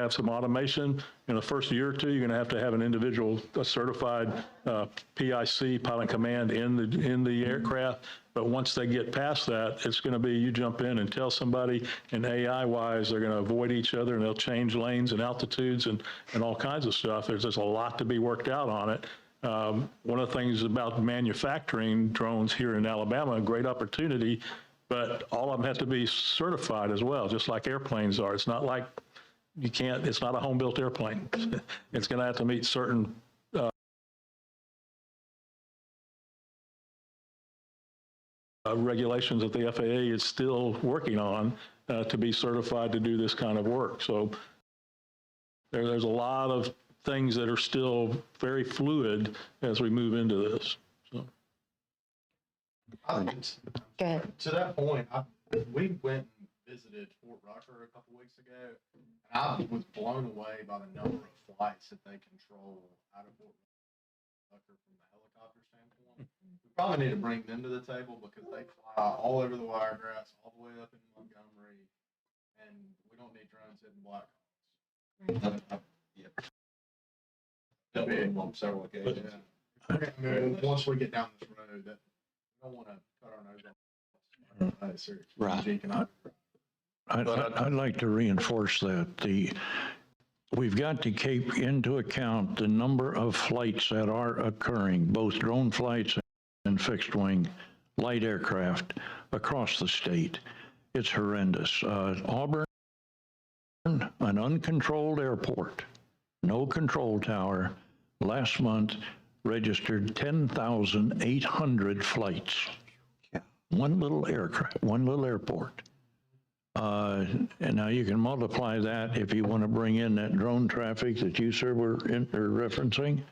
have some automation. In the first year or two, you're going to have an individual, a certified PIC, pilot command in the aircraft. But once they get past that, it's going to be you jump in and tell somebody, and AI-wise, they're going to avoid each other, and they'll change lanes and altitudes and all kinds of stuff. There's just a lot to be worked out on it. One of the things about manufacturing drones here in Alabama, a great opportunity, but all of them have to be certified as well, just like airplanes are. It's not like it's not a home-built airplane. It's going to have to meet certain regulations that the FAA is still working on to be certified to do this kind of work. So there's a lot of things that are still very fluid as we move into this. So. To that point, we went and visited Fort Rucker a couple weeks ago, and I was blown away by the number of flights that they control out of Fort Rucker from the helicopter standpoint. We probably need to bring them to the table because they fly all over the Wiregrass, all the way up in Montgomery, and we don't need drones hitting Black Hawks. On several occasions. Once we get down this road, that we don't want to cut our nose off. Right. I'd like to reinforce that we've got to take into account the number of flights that are occurring, both drone flights and fixed wing light aircraft across the state. It's horrendous. Auburn, an uncontrolled airport, no control tower, last month registered 10,800 flights. Yeah. One little airport. And now you can multiply that if you want to bring in that drone traffic that you, sir, were referencing.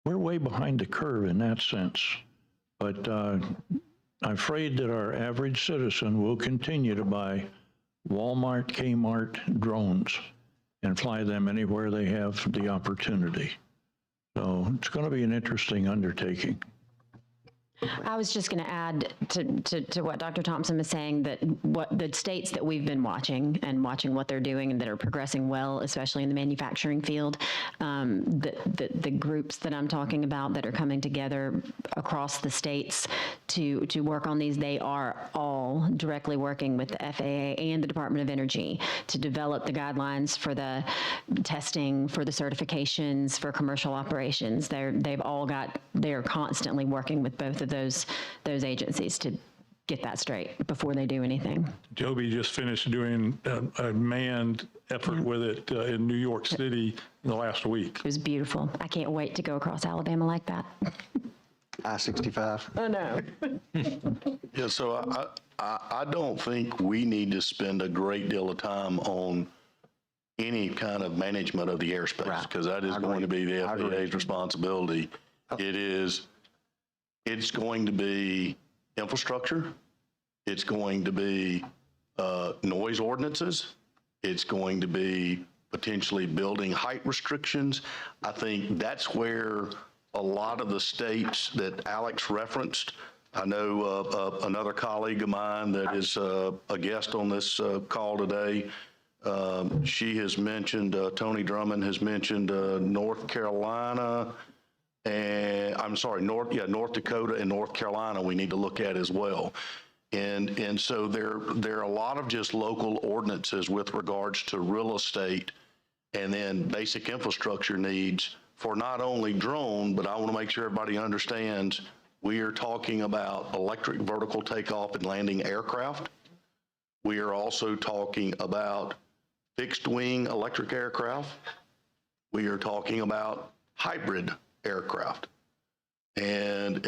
We're way behind the curve in that sense. But I'm afraid that our average citizen will continue to buy Walmart, Kmart drones and fly them anywhere they have the opportunity. So it's going to be an interesting undertaking. I was just going to add to what Dr. Thompson was saying, that what the states that we've been watching what they're doing and that are progressing well, especially in the manufacturing field, the groups that I'm talking about that are coming together across the states to work on these, they are all directly working with the FAA and the Department of Energy to develop the guidelines for the testing, for the certifications, for commercial operations. They're constantly working with both of those agencies to get that straight before they do anything. Joby just finished doing a manned effort with it in New York City in the last week. It was beautiful. I can't wait to go across Alabama like that. I-65. Oh, no. Yeah, so I don't think we need to spend a great deal of time on any kind of management of the airspace, because that is going to be the FAA's responsibility. It's going to be infrastructure. It's going to be noise ordinances. It's going to be potentially building height restrictions. I think that's where a lot of the states that Alex referenced, I know another colleague of mine that is a guest on this call today, she has mentioned, Tony Drummond has mentioned North Carolina, and I'm sorry, North Dakota and North Carolina we need to look at as well. And so there are a lot of just local ordinances with regards to real estate and then basic infrastructure needs for not only drone, but I want to make sure everybody understands we are talking about electric vertical takeoff and landing aircraft. We are also talking about fixed wing electric aircraft. We are talking about hybrid aircraft. And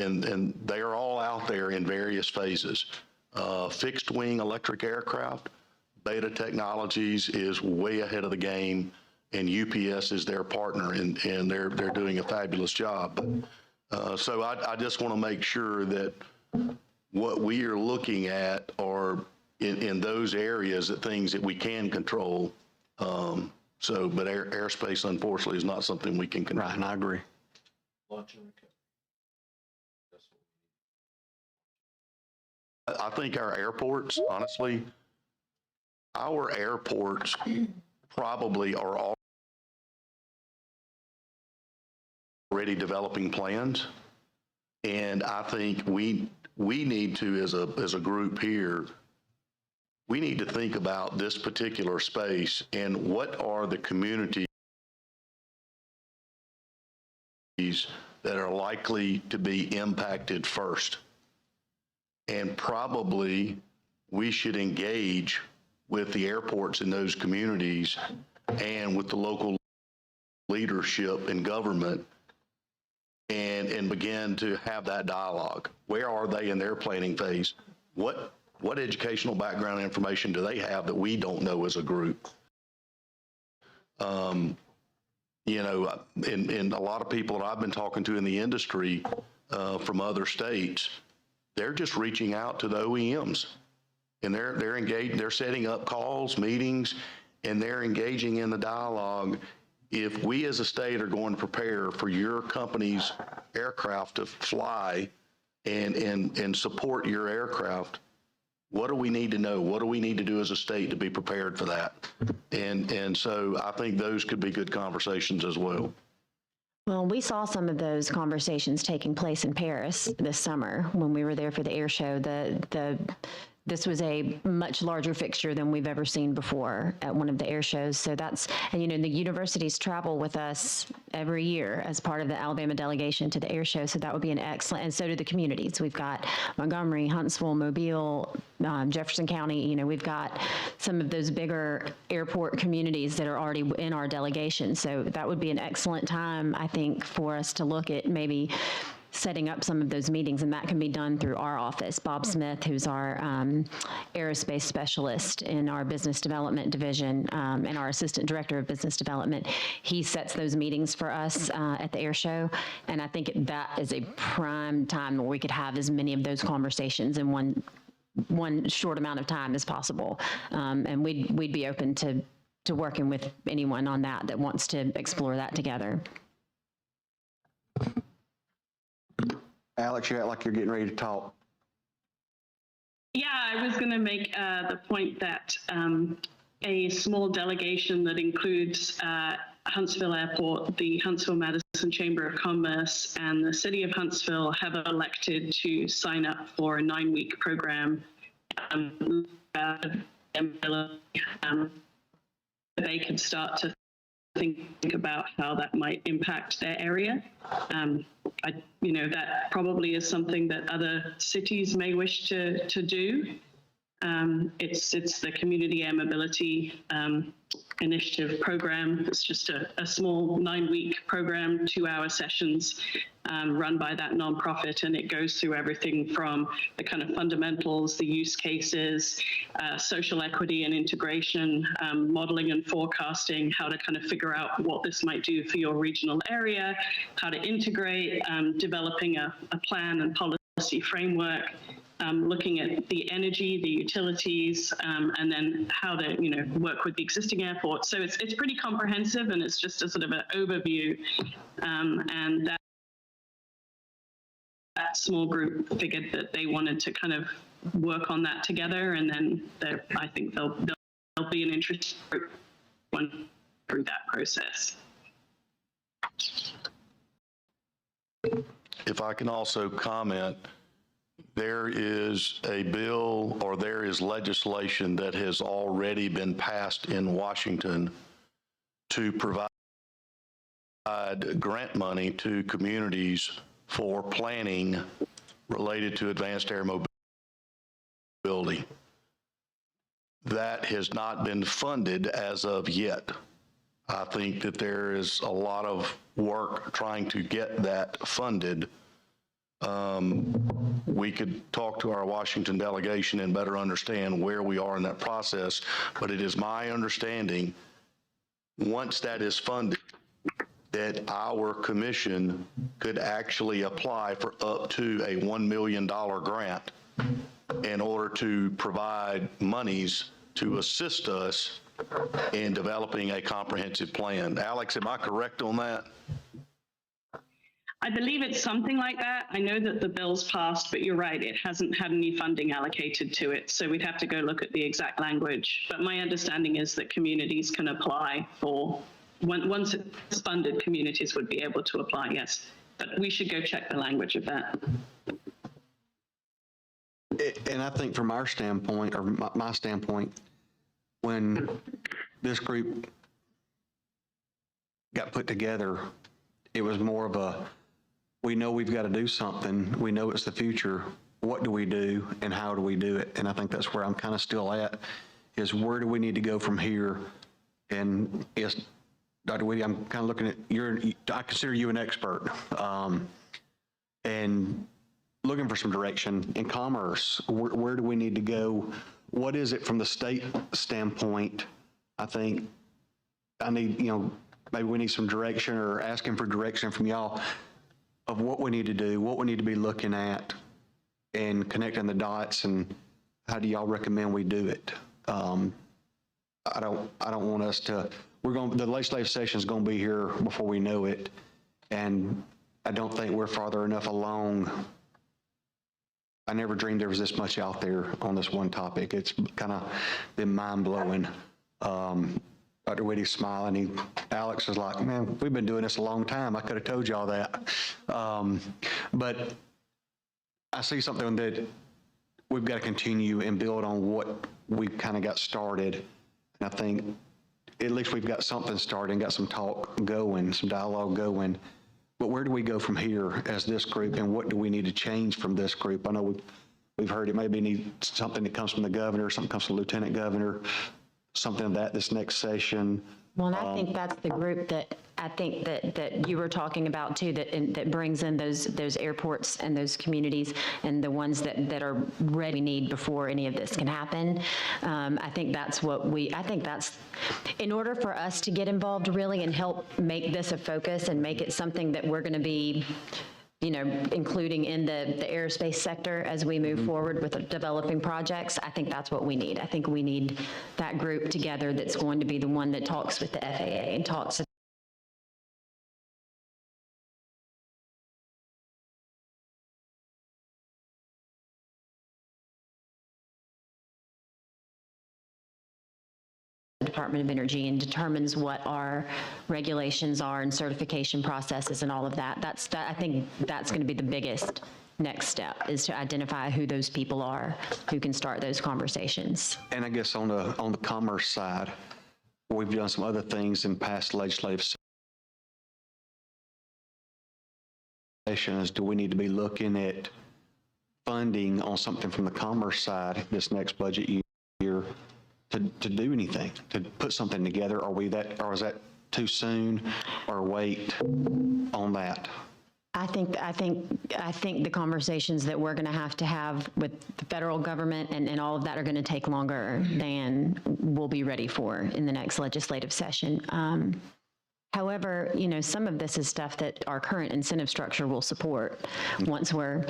they are all out there in various phases. Fixed wing electric aircraft, Beta Technologies is way ahead of the game, and UPS is their partner, and they're doing a fabulous job. So I just want to make sure that what we are looking at are in those areas, that things that we can control. But airspace, unfortunately, is not something we can control. Right, and I agree. I think our airports, honestly, our airports probably are already developing plans. And I think we need to, as a group here, we need to think about this particular space and what are the communities that are likely to be impacted first. And probably we should engage with the airports in those communities and with the local leadership and government and begin to have that dialogue. Where are they in their planning phase? What educational background information do they have that we don't know as a group? You know, and a lot of people that I've been talking to in the industry from other states, they're just reaching out to the OEMs, and they're engaged. They're setting up calls, meetings, and they're engaging in the dialogue. If we as a state are going to prepare for your company's aircraft to fly and support your aircraft, what do we need to know? What do we need to do as a state to be prepared for that? And so I think those could be good conversations as well. Well, we saw some of those conversations taking place in Paris this summer when we were there for the air show. This was a much larger fixture than we've ever seen before at one of the air shows. So and you know, the universities travel with us every year as part of the Alabama delegation to the air show. So that would be an excellent, and so do the communities. We've got Montgomery, Huntsville, Mobile, Jefferson County. You know, we've got some of those bigger airport communities that are already in our delegation. So that would be an excellent time, I think, for us to look at maybe setting up some of those meetings, and that can be done through our office. Bob Smith, who's our aerospace specialist in our business development division and our assistant director of business development, he sets those meetings for us at the air show. And I think that is a prime time where we could have as many of those conversations in one short amount of time as possible. And we'd be open to working with anyone on that wants to explore that together. Alex, you act like you're getting ready to talk. Yeah, I was going to make the point that a small delegation that includes Huntsville Airport, the Huntsville-Madison Chamber of Commerce, and the City of Huntsville have elected to sign up for a 9-week program. They could start to think about how that might impact their area. You know, that probably is something that other cities may wish to do. It's the Community Air Mobility Initiative program. It's just a small 9-week program, 2-hour sessions run by that nonprofit, and it goes through everything from the kind of fundamentals, the use cases, social equity and integration, modeling and forecasting, how to kind of figure out what this might do for your regional area, how to integrate, developing a plan and policy framework, looking at the energy, the utilities, and then how to, you know, work with the existing airports. So it's pretty comprehensive, and it's just a sort of an overview. And that small group figured that they wanted to kind of work on that together, and then I think there'll be an interesting group through that process. If I can also comment, there is a bill or there is legislation that has already been passed in Washington to provide grant money to communities for planning related to advanced air mobility. That has not been funded as of yet. I think that there is a lot of work trying to get that funded. We could talk to our Washington delegation and better understand where we are in that process, but it is my understanding, once that is funded, that our commission could actually apply for up to a $1 million grant in order to provide monies to assist us in developing a comprehensive plan. Alex, am I correct on that? I believe it's something like that. I know that the bill's passed, but you're right, it hasn't had any funding allocated to it. So we'd have to go look at the exact language. But my understanding is that communities can apply for, once it's funded, communities would be able to apply, yes. But we should go check the language of that. And I think from our standpoint, or my standpoint, when this group got put together, it was more of a, we know we've got to do something. We know it's the future. What do we do and how do we do it? And I think that's where I'm kind of still at, is where do we need to go from here? And yes, Dr. Whitty, I'm kind of looking at, I consider you an expert. And looking for some direction in commerce. Where do we need to go? What is it from the state standpoint? I think I need, maybe we need some direction, or asking for direction from y'all of what we need to do, what we need to be looking at, and connecting the dots, and how do y'all recommend we do it? I don't want us to, the legislative session is going to be here before we know it. And I don't think we're farther enough along. I never dreamed there was this much out there on this one topic. It's kind of been mind-blowing. Dr. Whitty's smiling. Alex is like, man, we've been doing this a long time. I could have told y'all that. But I see something that we've got to continue and build on what we've kind of got started. And I think at least we've got something started, got some talk going, some dialogue going. But where do we go from here as this group, and what do we need to change from this group? I know we've heard it maybe need something that comes from the governor, something comes from the lieutenant governor, something of that this next session. Well, and I think that's the group that I think that you were talking about too, that brings in those airports and those communities and the ones that are ready we need before any of this can happen. I think that's in order for us to get involved really and help make this a focus and make it something that we're going to be, including in the aerospace sector as we move forward with developing projects. I think that's what we need. I think we need that group together that's going to be the one that talks with the FAA and talks Department of Energy and determines what our regulations are and certification processes and all of that. I think that's going to be the biggest next step, is to identify who those people are who can start those conversations. And I guess on the commerce side, we've done some other things in past legislative sessions. Do we need to be looking at funding on something from the commerce side this next budget year to do anything, to put something together? Or is that too soon, or wait on that? I think the conversations that we're going to have with the federal government and all of that are going to take longer than we'll be ready for in the next legislative session. However, some of this is stuff that our current incentive structure will support once we're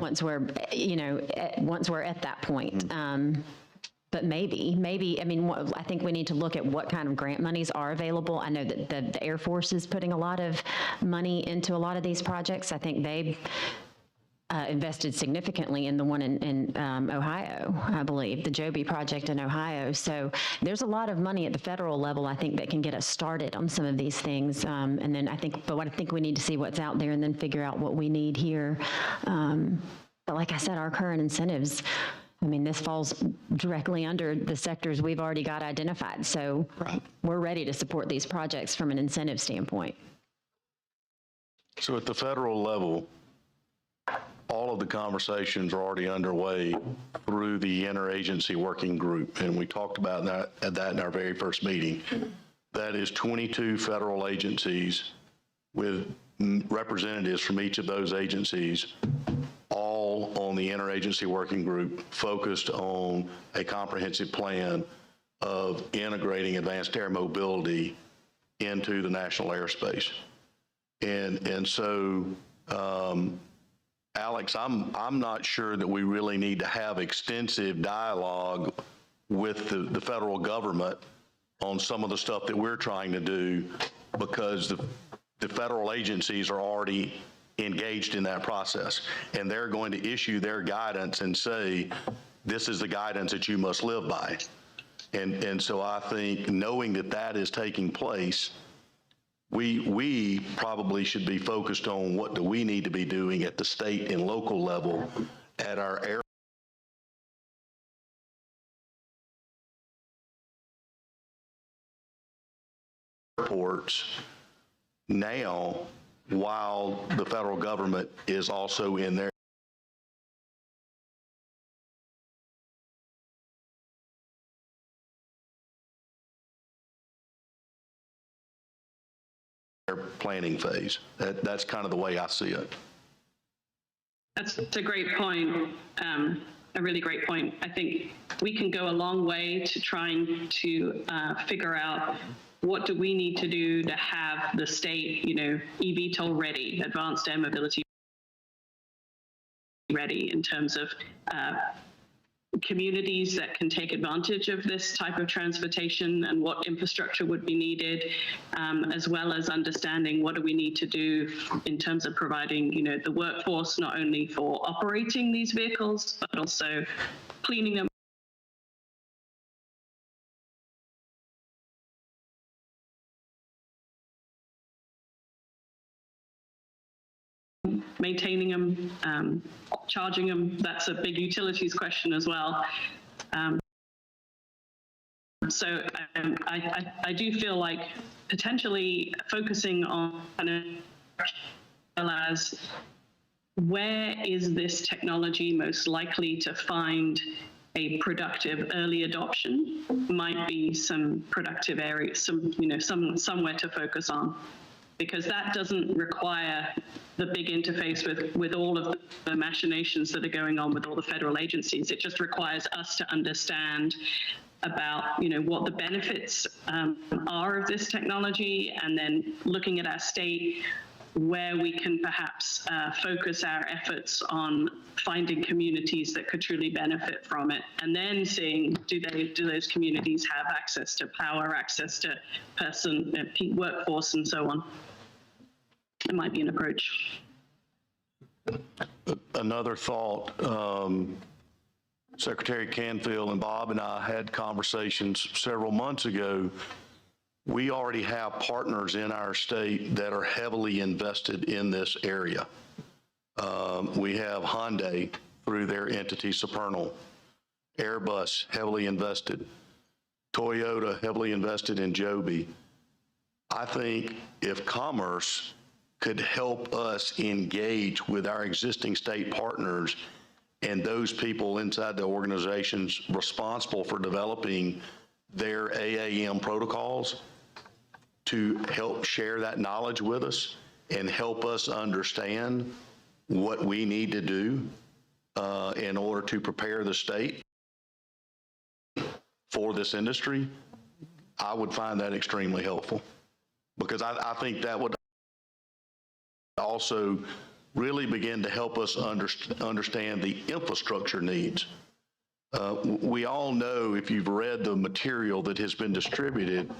at that point. But maybe, I think we need to look at what kind of grant monies are available. I know that the Air Force is putting a lot of money into a lot of these projects. I think they've invested significantly in the one in Ohio, I believe, the Joby project in Ohio. So there's a lot of money at the federal level, I think, that can get us started on some of these things. And then I think we need to see what's out there and then figure out what we need here. But like I said, our current incentives, this falls directly under the sectors we've already got identified. So we're ready to support these projects from an incentive standpoint. So at the federal level, all of the conversations are already underway through the interagency working group. And we talked about that in our very first meeting. That is 22 federal agencies with representatives from each of those agencies, all on the interagency working group, focused on a comprehensive plan of integrating advanced air mobility into the national airspace. And so, Alex, I'm not sure that we really need to have extensive dialogue with the federal government on some of the stuff that we're trying to do, because the federal agencies are already engaged in that process. And they're going to issue their guidance and say, this is the guidance that you must live by. And so I think knowing that that is taking place, we probably should be focused on what do we need to be doing at the state and local level at our airports now, while the federal government is also in their planning phase. That's kind of the way I see it. That's a great point, a really great point. I think we can go a long way to trying to figure out what do we need to do to have the state, eVTOL ready, advanced air mobility ready in terms of communities that can take advantage of this type of transportation and what infrastructure would be needed, as well as understanding what do we need to do in terms of providing, the workforce, not only for operating these vehicles, but also cleaning them, maintaining them, charging them. That's a big utilities question as well. So I do feel like potentially focusing on kind of as where is this technology most likely to find a productive early adoption might be some productive areas, somewhere to focus on. Because that doesn't require the big interface with all of the machinations that are going on with all the federal agencies. It just requires us to understand about, what the benefits are of this technology, and then looking at our state where we can perhaps focus our efforts on finding communities that could truly benefit from it, and then seeing do those communities have access to power, access to workforce, and so on. It might be an approach. Another thought, Secretary Canfield and Bob and I had conversations several months ago. We already have partners in our state that are heavily invested in this area. We have Hyundai through their entity Supernal, Airbus heavily invested, Toyota heavily invested in Joby. I think if Commerce could help us engage with our existing state partners and those people inside the organizations responsible for developing their AAM protocols to help share that knowledge with us and help us understand what we need to do in order to prepare the state for this industry, I would find that extremely helpful. Because I think that would also really begin to help us understand the infrastructure needs. We all know, if you've read the material that has been distributed,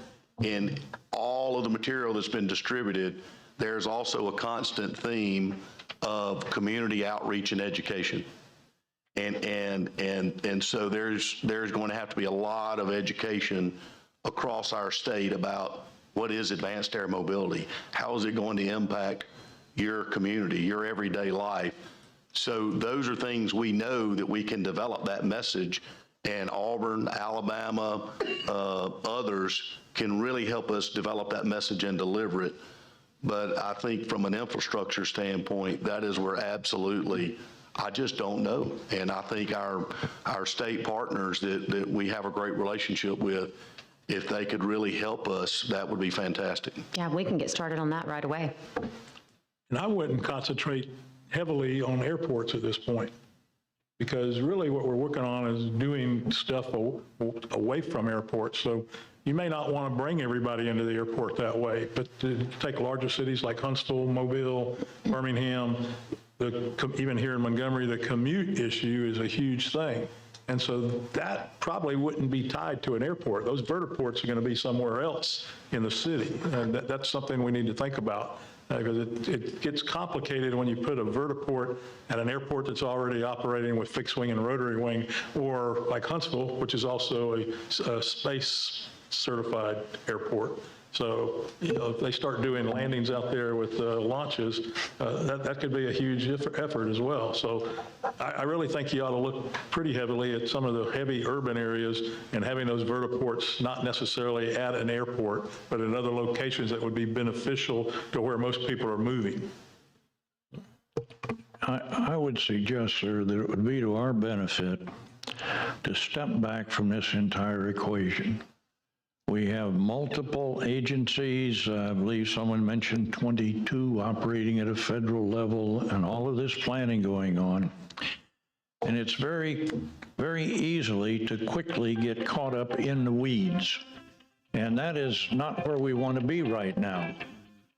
in all of the material that's been distributed, there's also a constant theme of community outreach and education. And so there's going to have to be a lot of education across our state about what is advanced air mobility, how is it going to impact your community, your everyday life. So those are things we know that we can develop that message, and Auburn, Alabama, others can really help us develop that message and deliver it. But I think from an infrastructure standpoint, that is where absolutely, I just don't know. And I think our state partners that we have a great relationship with, if they could really help us, that would be fantastic. Yeah, we can get started on that right away. And I wouldn't concentrate heavily on airports at this point, because really what we're working on is doing stuff away from airports. So you may not want to bring everybody into the airport that way, but to take larger cities like Huntsville, Mobile, Birmingham, even here in Montgomery, the commute issue is a huge thing. And so that probably wouldn't be tied to an airport. Those vertiports are going to be somewhere else in the city. And that's something we need to think about. because it gets complicated when you put a vertiport at an airport that's already operating with fixed wing and rotary wing, or like Huntsville, which is also a space certified airport. So, if they start doing landings out there with launches, that could be a huge effort as well. So I really think you ought to look pretty heavily at some of the heavy urban areas and having those vertiports not necessarily at an airport, but in other locations that would be beneficial to where most people are moving. I would suggest, sir, that it would be to our benefit to step back from this entire equation. We have multiple agencies, I believe someone mentioned 22 operating at a federal level, and all of this planning going on. And it's very, very easily to quickly get caught up in the weeds. And that is not where we want to be right now.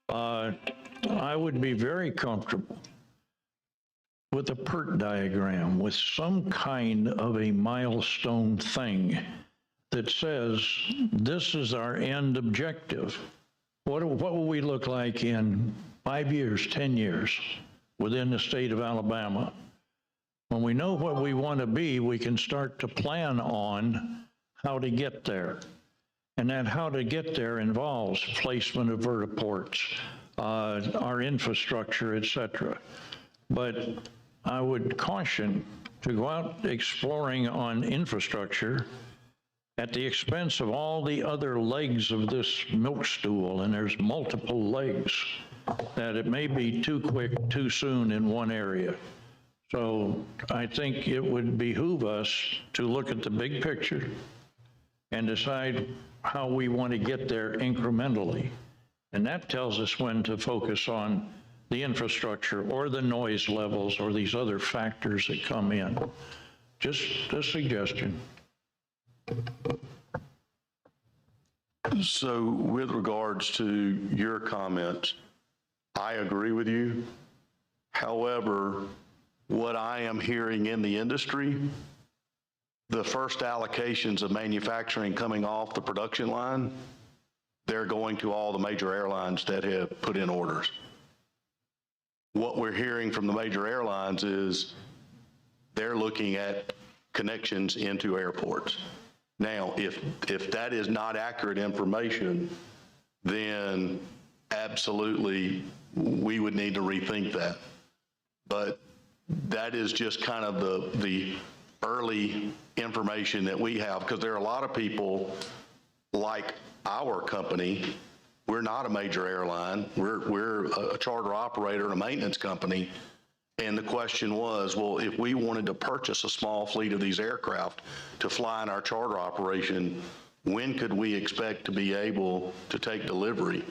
I would be very comfortable with a PERT diagram, with some kind of a milestone thing that says, this is our end objective. What will we look like in 5 years, 10 years within the state of Alabama? When we know what we want to be, we can start to plan on how to get there. And that how to get there involves placement of vertiports, our infrastructure, et cetera. But I would caution to go out exploring on infrastructure at the expense of all the other legs of this milk stool, and there's multiple legs, that it may be too quick, too soon in one area. So I think it would behoove us to look at the big picture and decide how we want to get there incrementally. And that tells us when to focus on the infrastructure or the noise levels or these other factors that come in. Just a suggestion. So with regards to your comments, I agree with you. However, what I am hearing in the industry, the first allocations of manufacturing coming off the production line, they're going to all the major airlines that have put in orders. What we're hearing from the major airlines is they're looking at connections into airports. Now, if that is not accurate information, then absolutely we would need to rethink that. But that is just kind of the early information that we have, because there are a lot of people like our company. We're not a major airline. We're a charter operator and a maintenance company. And the question was, well, if we wanted to purchase a small fleet of these aircraft to fly in our charter operation, when could we expect to be able to take delivery?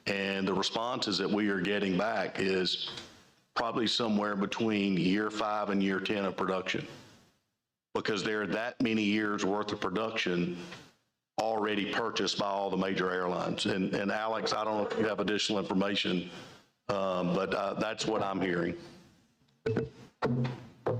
And the responses that we are getting back is probably somewhere between year 5 and year 10 of production, because there are that many years worth of production already purchased by all the major airlines. And Alex, I don't know if you have additional information, but that's what I'm hearing.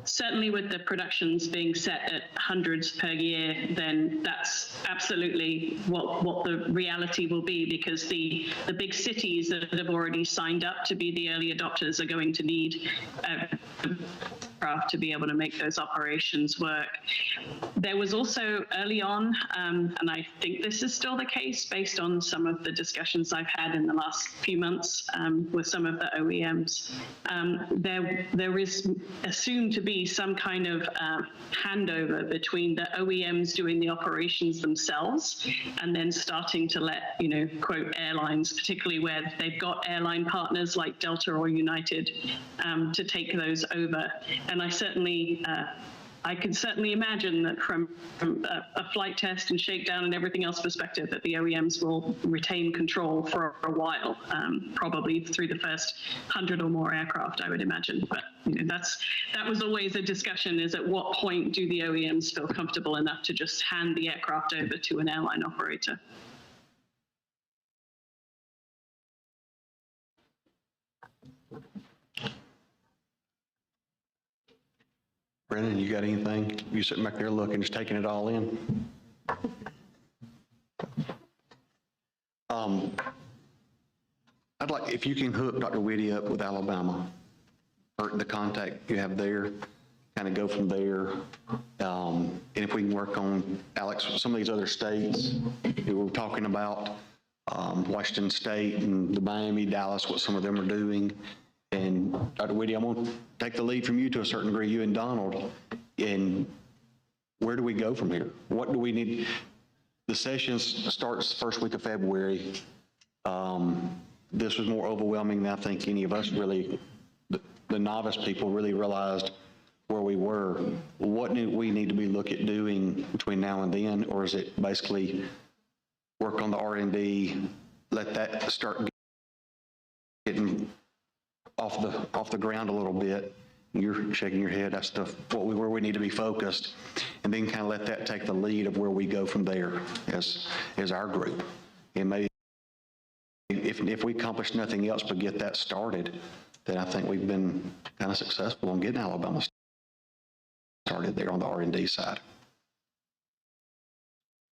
Certainly with the productions being set at hundreds per year, then that's absolutely what the reality will be, because the big cities that have already signed up to be the early adopters are going to need aircraft to be able to make those operations work. There was also early on, and I think this is still the case based on some of the discussions I've had in the last few months with some of the OEMs, there is assumed to be some kind of handover between the OEMs doing the operations themselves and then starting to let, quote, airlines, particularly where they've got airline partners like Delta or United, to take those over. And I can certainly imagine that from a flight test and shakedown and everything else perspective, that the OEMs will retain control for a while, probably through the first 100 or more aircraft, I would imagine. But that was always a discussion, is at what point do the OEMs feel comfortable enough to just hand the aircraft over to an airline operator? Brennan, you got anything? You sitting back there looking, just taking it all in? I'd like, if you can hook Dr. Whitty up with Alabama, or the contact you have there, kind of go from there. And if we can work on, Alex, some of these other states that we're talking about, Washington State and the Miami, Dallas, what some of them are doing. And Dr. Whitty, I'm going to take the lead from you to a certain degree, you and Donald. And where do we go from here? What do we need? The session starts the first week of February. This was more overwhelming than I think any of us really, the novice people really realized where we were. What do we need to be looking at doing between now and then? Or is it basically work on the R&D, let that start getting off the ground a little bit? You're shaking your head. That's where we need to be focused, and then kind of let that take the lead of where we go from there as our group. And maybe if we accomplish nothing else but get that started, then I think we've been kind of successful in getting Alabama started there on the R&D side.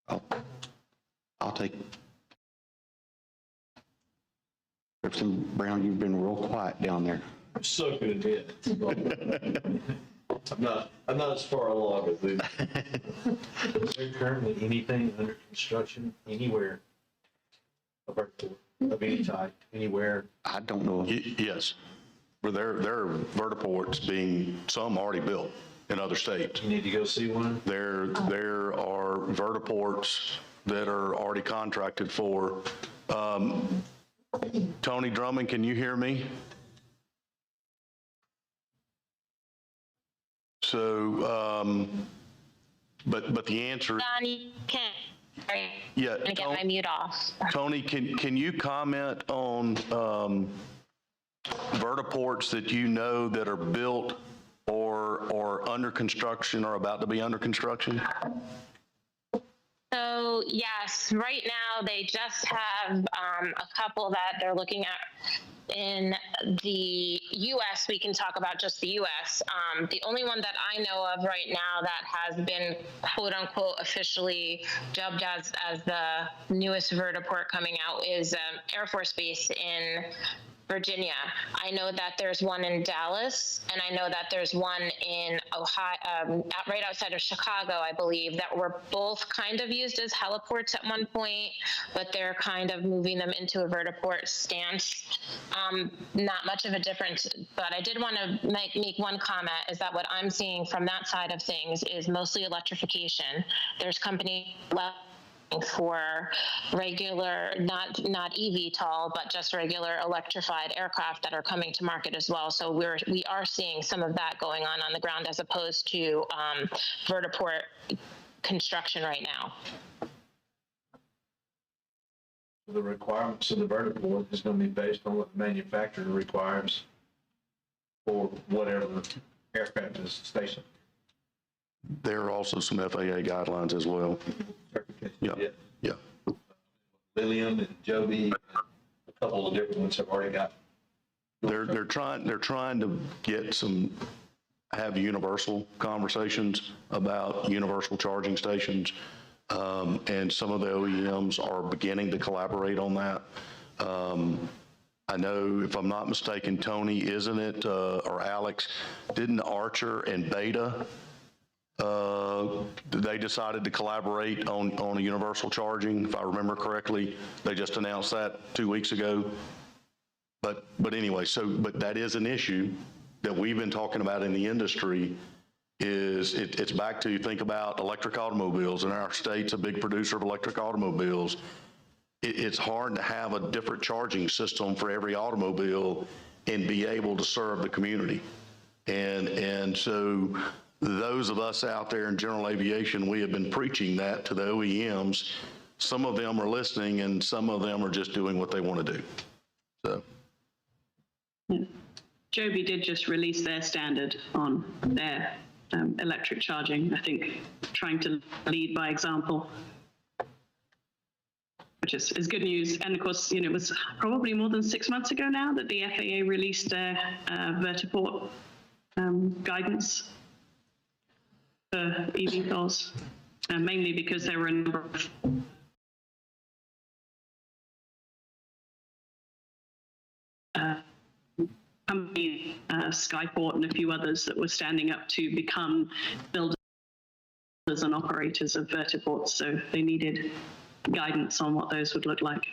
I'll take. Representative Brown, you've been real quiet down there. So good at it. I'm not as far along as these. Is there currently anything under construction anywhere of any type, anywhere? I don't know. Yes. Well, there are vertiports being, some already built in other states. You need to go see one? There are vertiports that are already contracted for. Tony Drummond, can you hear me? So, but the answer, Don, you can't. Sorry. yeah. I'm gonna get my mute off. Tony, can you comment on vertiports that you know that are built or under construction or about to be under construction? So yes, right now they just have a couple that they're looking at in the U.S. We can talk about just the U.S. The only one that I know of right now that has been quote unquote officially dubbed as the newest vertiport coming out is Air Force Base in Virginia. I know that there's one in Dallas, and I know that there's one in Ohio, right outside of Chicago, I believe, that were both kind of used as heliports at one point, but they're kind of moving them into a vertiport stance. Not much of a difference, but I did want to make one comment, is that what I'm seeing from that side of things is mostly electrification. There's companies left for regular, not eVTOL, but just regular electrified aircraft that are coming to market as well. So we are seeing some of that going on the ground as opposed to vertiport construction right now. The requirements of the vertiport is going to be based on what the manufacturer requires for whatever aircraft is stationed. There are also some FAA guidelines as well. Yeah. Lilium and Joby, a couple of different ones have already got. They're trying to have universal conversations about universal charging stations. And some of the OEMs are beginning to collaborate on that. I know, if I'm not mistaken, Tony, isn't it, or Alex, didn't Archer and Beta, they decided to collaborate on a universal charging, if I remember correctly. They just announced that 2 weeks ago. But anyway, but that is an issue that we've been talking about in the industry. It's back to, think about electric automobiles, and our state's a big producer of electric automobiles. It's hard to have a different charging system for every automobile and be able to serve the community. And so those of us out there in general aviation, we have been preaching that to the OEMs. Some of them are listening, and some of them are just doing what they want to do. So. Joby did just release their standard on their electric charging, I think trying to lead by example, which is good news. And of course, it was probably more than 6 months ago now that the FAA released their vertiport guidance for eVTOLs, mainly because there were a number of company, Skyport and a few others that were standing up to become builders and operators of vertiports. So they needed guidance on what those would look like.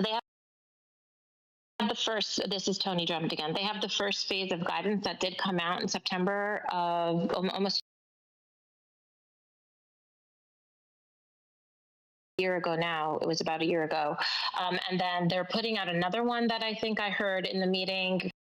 They have the first, this is Tony Drummond again, they have the first phase of guidance that did come out in September of almost a year ago now. It was about a year ago. And then they're putting out another one that I think I heard in the meeting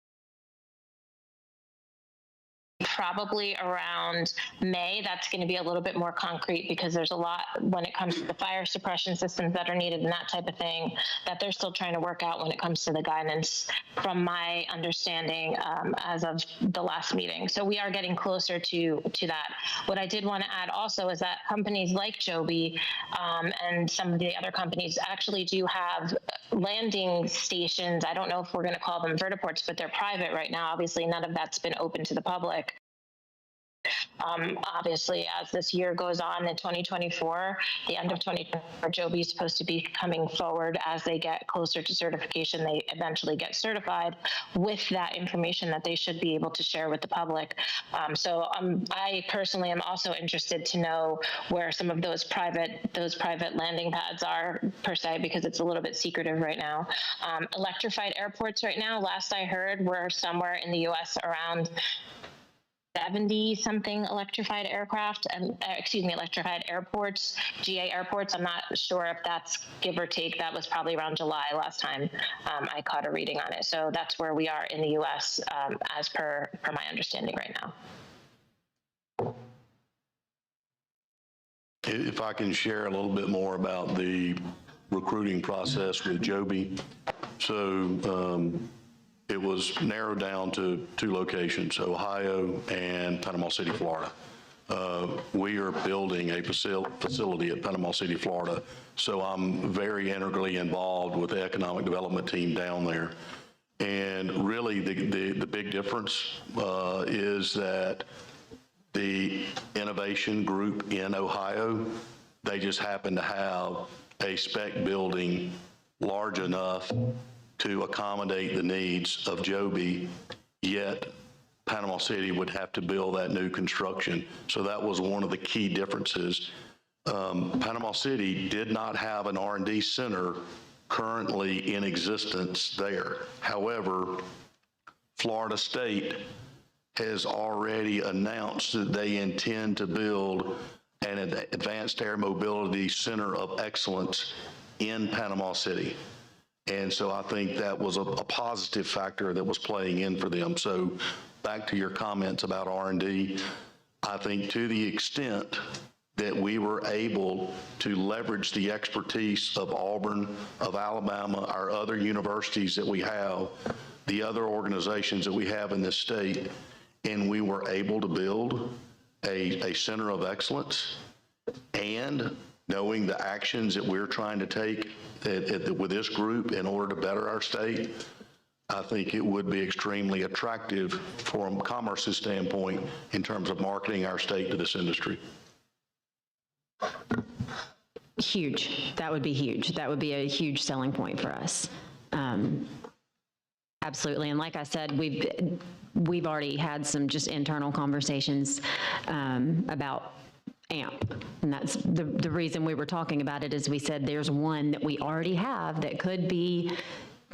probably around May. That's going to be a little bit more concrete because there's a lot when it comes to the fire suppression systems that are needed and that type of thing that they're still trying to work out when it comes to the guidance, from my understanding as of the last meeting. So we are getting closer to that. What I did want to add also is that companies like Joby and some of the other companies actually do have landing stations. I don't know if we're going to call them vertiports, but they're private right now. Obviously, none of that's been open to the public. Obviously, as this year goes on in 2024, the end of 2024, Joby is supposed to be coming forward as they get closer to certification. They eventually get certified with that information that they should be able to share with the public. So I personally am also interested to know where some of those private landing pads are per se, because it's a little bit secretive right now. Electrified airports right now, last I heard, were somewhere in the U.S. around 70-something electrified aircraft, and electrified airports, GA airports. I'm not sure if that's give or take. That was probably around July last time I caught a reading on it. So that's where we are in the U.S. As per my understanding right now. If I can share a little bit more about the recruiting process with Joby. So it was narrowed down to 2 locations, Ohio and Panama City, Florida. We are building a facility at Panama City, Florida, so I'm very integrally involved with the economic development team down there. And really, the big difference is that the innovation group in Ohio, they just happen to have a spec building large enough to accommodate the needs of Joby, yet Panama City would have to build that new construction. So that was one of the key differences. Panama City did not have an R&D center currently in existence there. However, Florida State has already announced that they intend to build an advanced air mobility center of excellence in Panama City. And so I think that was a positive factor that was playing in for them. So back to your comments about R&D, I think to the extent that we were able to leverage the expertise of Auburn, of Alabama, our other universities that we have, the other organizations that we have in this state, and we were able to build a center of excellence, and knowing the actions that we're trying to take with this group in order to better our state, I think it would be extremely attractive from commerce's standpoint in terms of marketing our state to this industry. Huge. That would be huge. That would be a huge selling point for us. Absolutely. And like I said, we've already had some just internal conversations about AMP. And that's the reason we were talking about it is we said there's one that we already have that could be,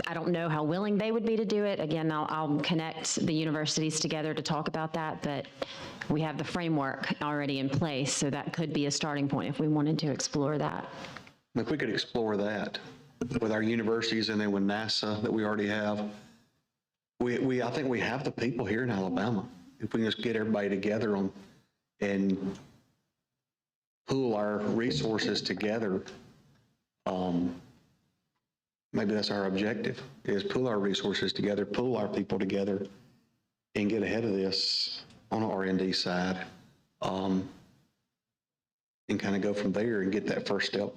I don't know how willing they would be to do it. Again, I'll connect the universities together to talk about that, but we have the framework already in place, so that could be a starting point if we wanted to explore that. If we could explore that with our universities and then with NASA that we already have, I think we have the people here in Alabama. If we can just get everybody together and pool our resources together, maybe that's our objective, is pool our resources together, pool our people together, and get ahead of this on the R&D side, and kind of go from there and get that first step.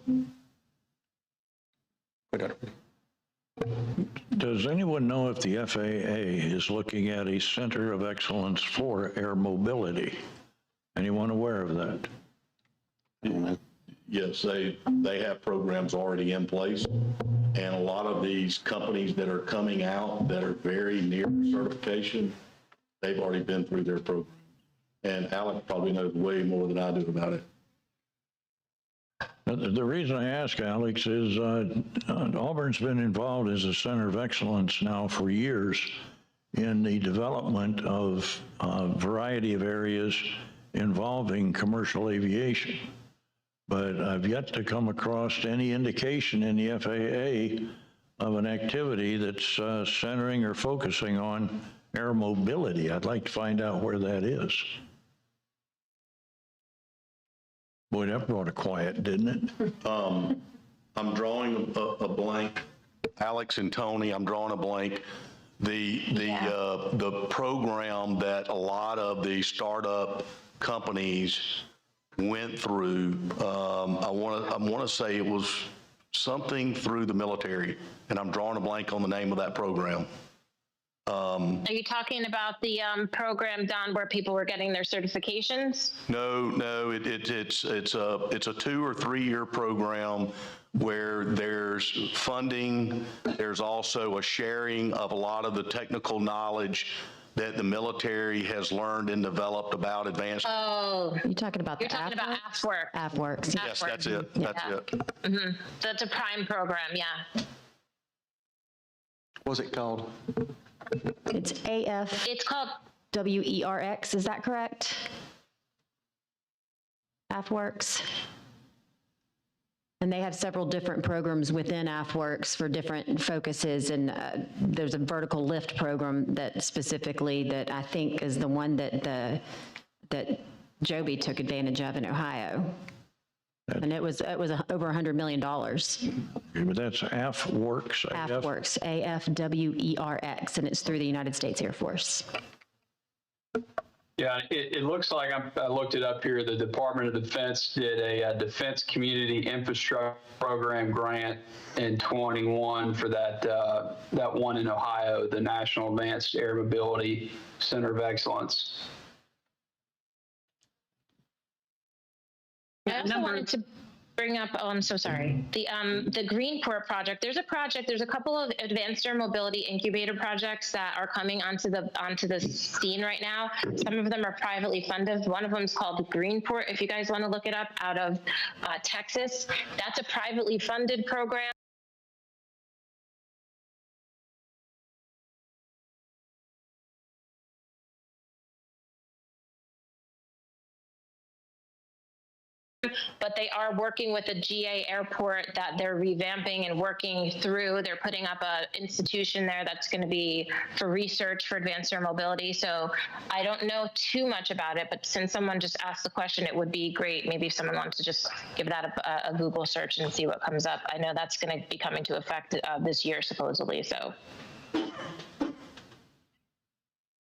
Does anyone know if the FAA is looking at a center of excellence for air mobility? Anyone aware of that? Yes, they have programs already in place. And a lot of these companies that are coming out that are very near certification, they've already been through their program. And Alec probably knows way more than I do about it. The reason I ask, Alex, is Auburn's been involved as a center of excellence now for years in the development of a variety of areas involving commercial aviation. But I've yet to come across any indication in the FAA of an activity that's centering or focusing on air mobility. I'd like to find out where that is. Boy, that brought a quiet, didn't it? I'm drawing a blank. Alex and Tony, I'm drawing a blank. The program that a lot of the startup companies went through, I want to say it was something through the military, and I'm drawing a blank on the name of that program. Are you talking about the program, Don, where people were getting their certifications? No, it's a 2 or 3 year program where there's funding, there's also a sharing of a lot of the technical knowledge that the military has learned and developed about advanced. Oh, You're talking about you're the talking about AFWORKS? AFWORK. AFWORKS. Yes, that's it, that's Yeah. it. That's a prime program, yeah. What's it called? It's AFWERX, It's called, is that correct? AFWORKS. And they have several different programs within AFWORKS for different focuses, and there's a vertical lift program that specifically that I think is the one that Joby took advantage of in Ohio. And it was over $100 million. Okay, but that's AFWORKS. AFWORKS, AFWERX, and it's through the United States Air Force. Yeah, it looks like, I looked it up here, the Department of Defense did a Defense Community Infrastructure Program grant in 21 for that one in Ohio, the National Advanced Air Mobility Center of Excellence. I also wanted to bring up, oh, I'm so sorry. The Greenport project, there's a couple of advanced air mobility incubator projects that are coming onto the scene right now. Some of them are privately funded. One of them is called Greenport, if you guys want to look it up, out of Texas. That's a privately funded program. But they are working with a GA airport that they're revamping and working through. They're putting up an institution there that's going to be for research for advanced air mobility. So I don't know too much about it, but since someone just asked the question, it would be great. Maybe if someone wants to just give that a Google search and see what comes up. I know that's going to be coming to effect this year, supposedly. So.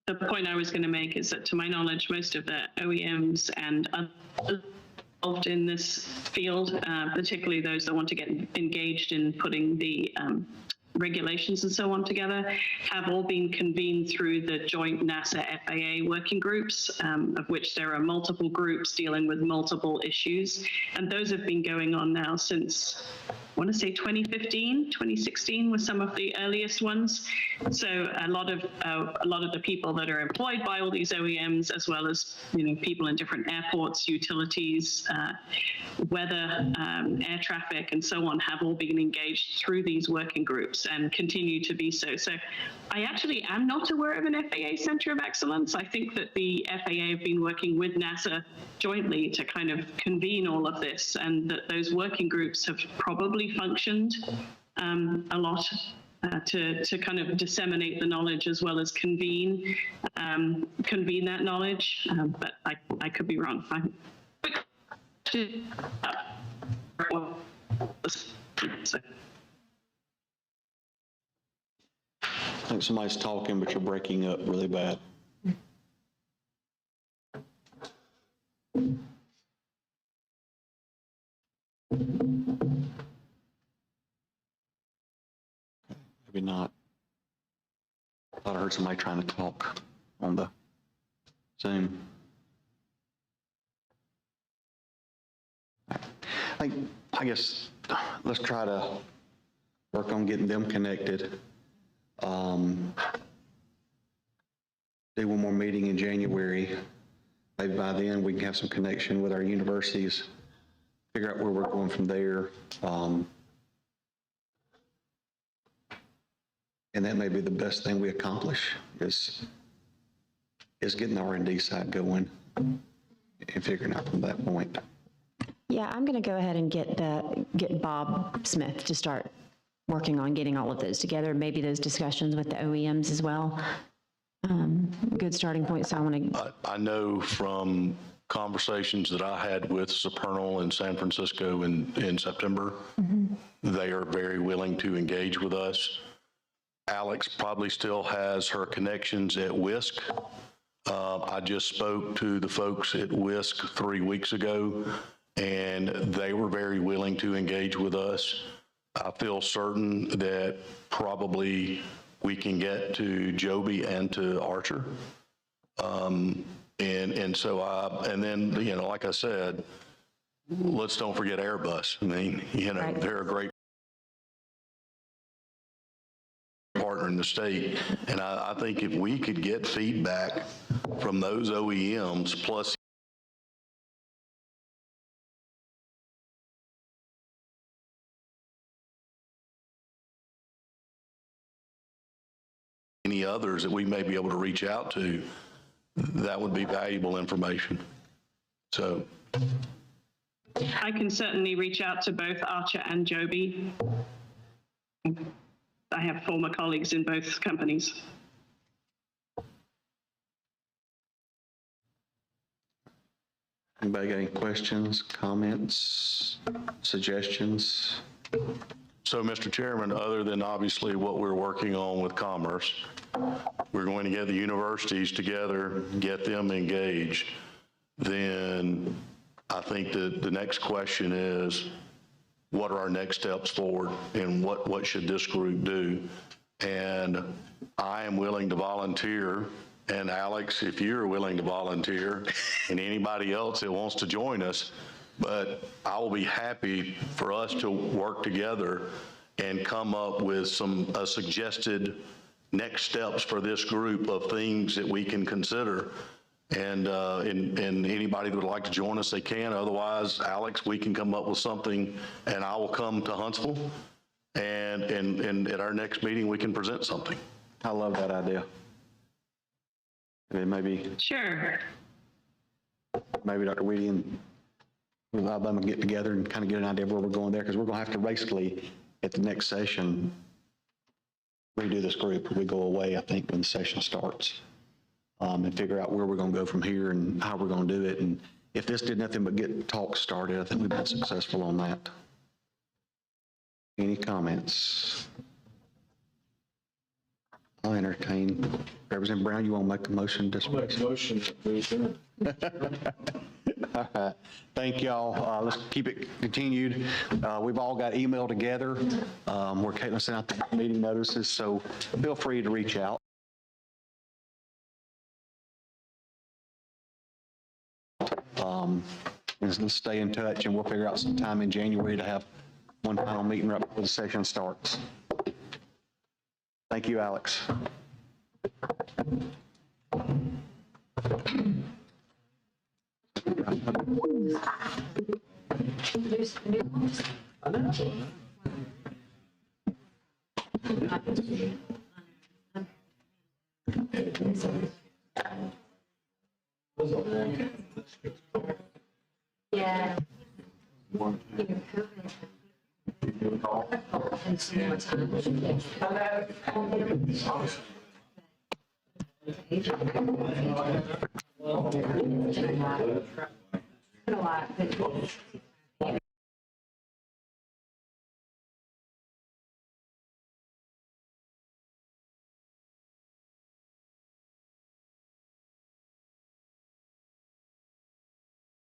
the point I was going to make is that, to my knowledge, most of the OEMs and others involved in this field, particularly those that want to get engaged in putting the regulations and so on together, have all been convened through the joint NASA FAA working groups, of which there are multiple groups dealing with multiple issues. And those have been going on now since, I want to say 2015, 2016 was some of the earliest ones. So a lot of the people that are employed by all these OEMs, as well as people in different airports, utilities, weather, air traffic, and so on, have all been engaged through these working groups and continue to be so. So I actually am not aware of an FAA Center of Excellence. I think that the FAA have been working with NASA jointly to kind of convene all of this, and that those working groups have probably functioned a lot to kind of disseminate the knowledge as well as convene that knowledge. But I could be wrong. I think somebody's talking, but you're breaking up really bad. Maybe not. I thought I heard somebody trying to talk on the Zoom. I guess let's try to work on getting them connected. Do one more meeting in January. Maybe by then we can have some connection with our universities, figure out where we're going from there. And that may be the best thing we accomplish is getting the R&D side going and figuring out from that point. Yeah, I'm going to go ahead and get Bob Smith to start working on getting all of those together, maybe those discussions with the OEMs as well. Good starting point, so I want to, I know from conversations that I had with Supernal in San Francisco in September, they are very willing to engage with us. Alex probably still has her connections at WISC. I just spoke to the folks at WISC 3 weeks ago, and they were very willing to engage with us. I feel certain that probably we can get to Joby and to Archer. And then, like I said, let's don't forget Airbus. I mean, Right. they're a great partner in the state. And I think if we could get feedback from those OEMs, plus any others that we may be able to reach out to, that would be valuable information. So, I can certainly reach out to both Archer and Joby. I have former colleagues in both companies. Anybody got any questions, comments, suggestions? So, Mr. Chairman, other than obviously what we're working on with Commerce, we're going to get the universities together, get them engaged. Then I think that the next question is, what are our next steps forward and what should this group do? And I am willing to volunteer. And Alex, if you're willing to volunteer, and anybody else that wants to join us, but I will be happy for us to work together and come up with a suggested next steps for this group of things that we can consider. And anybody that would like to join us, they can. Otherwise, Alex, we can come up with something, and I will come to Huntsville, and at our next meeting, we can present something. I love that idea. I mean, maybe Sure. Dr. Weedy and Alabama get together and kind of get an idea of where we're going there, because we're going to have to basically, at the next session, redo this group. We go away, I think, when the session starts, and figure out where we're going to go from here and how we're going to do it. And if this did nothing but get talks started, I think we've been successful on that. Any comments? I'll entertain. Representative Brown, you want to make a motion? Make a motion to adjourn. All right. Thank y'all. Let's keep it continued. We've all got email together where Caitlin sent out the meeting notices, so feel free to reach out. Let's stay in touch, and we'll figure out some time in January to have one final meeting right before the session starts. Thank you, Alex. yeah. And some more time.